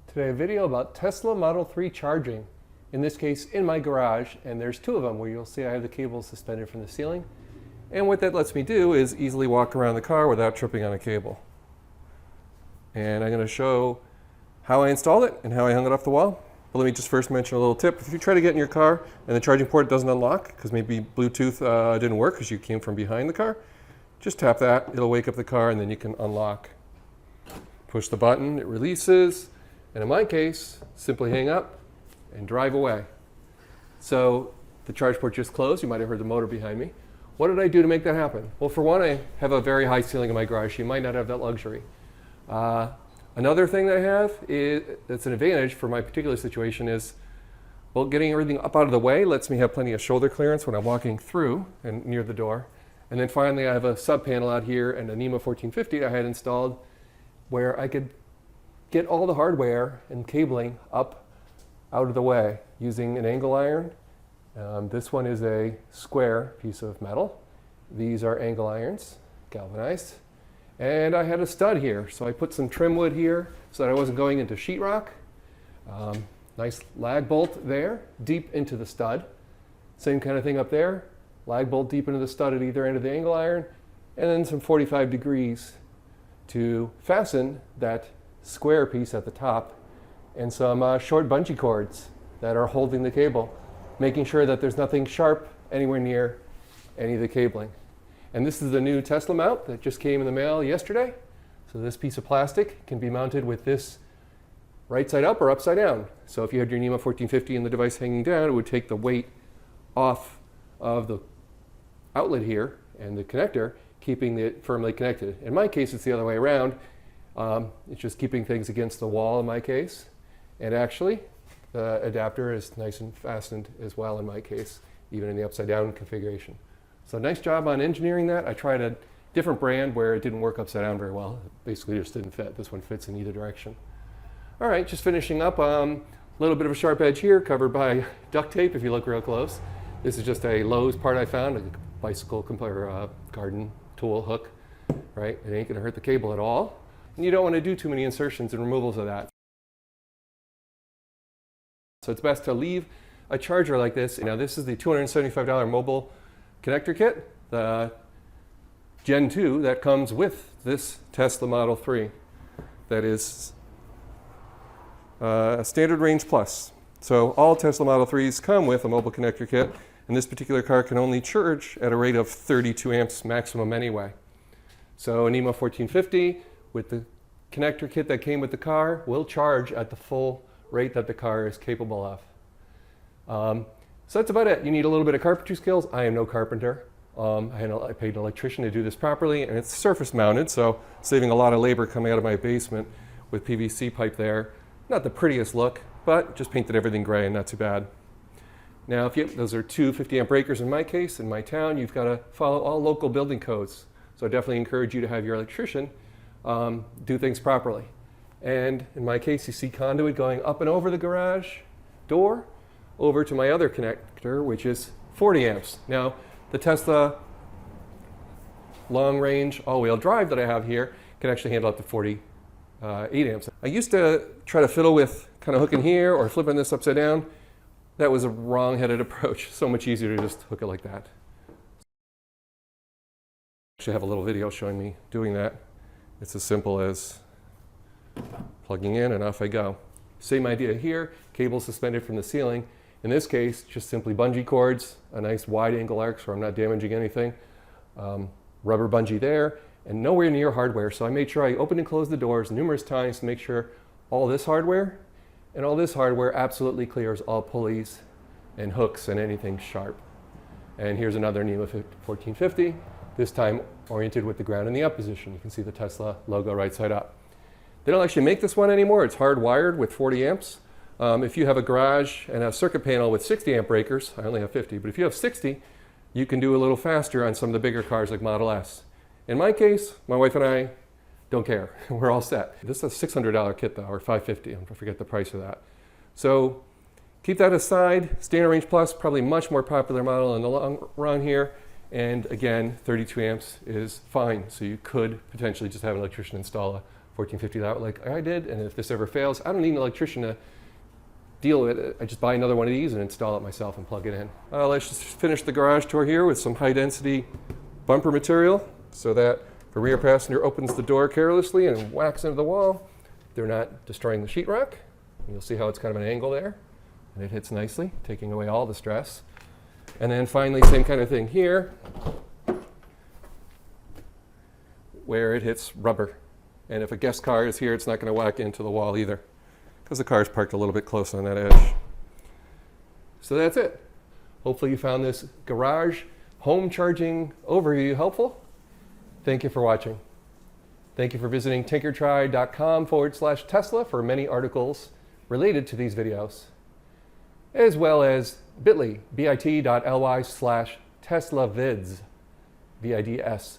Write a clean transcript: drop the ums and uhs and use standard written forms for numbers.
Today a video about Tesla Model 3 charging. In this case in my garage, and there's two of them where you'll see I have the cables suspended from the ceiling. And what that lets me do is easily walk around the car without tripping on a cable. And I'm going to show how I installed it and how I hung it off the wall. But let me just first mention a little tip. If you try to get in your car and the charging port doesn't unlock because maybe Bluetooth didn't work because you came from behind the car, just tap that, it'll wake up the car and then you can unlock. Push the button, it releases, and in my case, simply hang up and drive away. So the charge port just closed. You might have heard the motor behind me. What did I do to make that happen? Well, for one, I have a very high ceiling in my garage. You might not have that luxury. Another thing that I have that's an advantage for my particular situation is, well, getting everything up out of the way lets me have plenty of shoulder clearance when I'm walking through and near the door. And then finally, I have a sub panel out here and a NEMA 1450 I had installed where I could get all the hardware and cabling up out of the way using an angle iron. This one is a square piece of metal. These are angle irons, galvanized. And I had a stud here, so I put some trim wood here so that I wasn't going into sheetrock. Nice lag bolt there, deep into the stud. Same kind of thing up there. Lag bolt deep into the stud at either end of the angle iron, and then some 45 degrees to fasten that square piece at the top, and some short bungee cords that are holding the cable, making sure that there's nothing sharp anywhere near any of the cabling. And this is the new Tesla mount that just came in the mail yesterday. So this piece of plastic can be mounted with this right side up or upside down. So if you had your NEMA 1450 and the device hanging down, it would take the weight off of the outlet here and the connector, keeping it firmly connected. In my case, it's the other way around. It's just keeping things against the wall in my case. And actually, the adapter is nice and fastened as well in my case, even in the upside down configuration. So nice job on engineering that. I tried a different brand where it didn't work upside down very well. It basically just didn't fit. This one fits in either direction. All right, just finishing up. A little bit of a sharp edge here covered by duct tape if you look real close. This is just a Lowe's part I found, a bicycle or garden tool hook, right? It ain't gonna hurt the cable at all. And you don't want to do too many insertions and removals of that. So it's best to leave a charger like this. Now this is the $275 mobile connector kit, the Gen 2 that comes with this Tesla Model 3. That is a standard range plus. So all Tesla Model 3s come with a mobile connector kit, and this particular car can only charge at a rate of 32 amps maximum anyway. So a NEMA 1450 with the connector kit that came with the car will charge at the full rate that the car is capable of. So that's about it. You need a little bit of carpentry skills. I am no carpenter. I paid an electrician to do this properly, and it's surface mounted, so saving a lot of labor coming out of my basement with PVC pipe there. Not the prettiest look, but just painted everything gray and not too bad. Now, those are two 50 amp breakers in my case. In my town, you've got to follow all local building codes. So I definitely encourage you to have your electrician do things properly. And in my case, you see conduit going up and over the garage door over to my other connector, which is 40 amps. Now, the Tesla long range all-wheel drive that I have here can actually handle up to 48 amps. I used to try to fiddle with kind of hooking here or flipping this upside down. That was a wrong-headed approach. So much easier to just hook it like that. I actually have a little video showing me doing that. It's as simple as plugging in and off I go. Same idea here, cable suspended from the ceiling. In this case, just simply bungee cords, a nice wide angle arc so I'm not damaging anything. Rubber bungee there, and nowhere near hardware. So I made sure I opened and closed the doors numerous times to make sure all this hardware and all this hardware absolutely clears all pulleys and hooks and anything sharp. And here's another NEMA 1450, this time oriented with the ground in the up position. You can see the Tesla logo right side up. They don't actually make this one anymore. It's hardwired with 40 amps. If you have a garage and a circuit panel with 60 amp breakers, I only have 50, but if you have 60, you can do a little faster on some of the bigger cars like Model S. In my case, my wife and I don't care. We're all set. This is a $600 kit though, or $550. I forget the price of that. So keep that aside. Standard Range Plus, probably much more popular model in the long run here. And again, 32 amps is fine. So you could potentially just have an electrician install a 1450 out like I did, and if this ever fails, I don't need an electrician to deal with it. I just buy another one of these and install it myself and plug it in. Let's just finish the garage tour here with some high density bumper material so that if a rear passenger opens the door carelessly and whacks into the wall, they're not destroying the sheetrock. You'll see how it's kind of an angle there, and it hits nicely, taking away all the stress. And then finally, same kind of thing here, where it hits rubber. And if a guest car is here, it's not going to whack into the wall either, because the car is parked a little bit close on that edge. So that's it. Hopefully you found this garage home charging overview helpful. Thank you for watching. Thank you for visiting tinkertry.com/Tesla for many articles related to these videos, as well as bit.ly, bit.ly/TeslaVids, VIDS.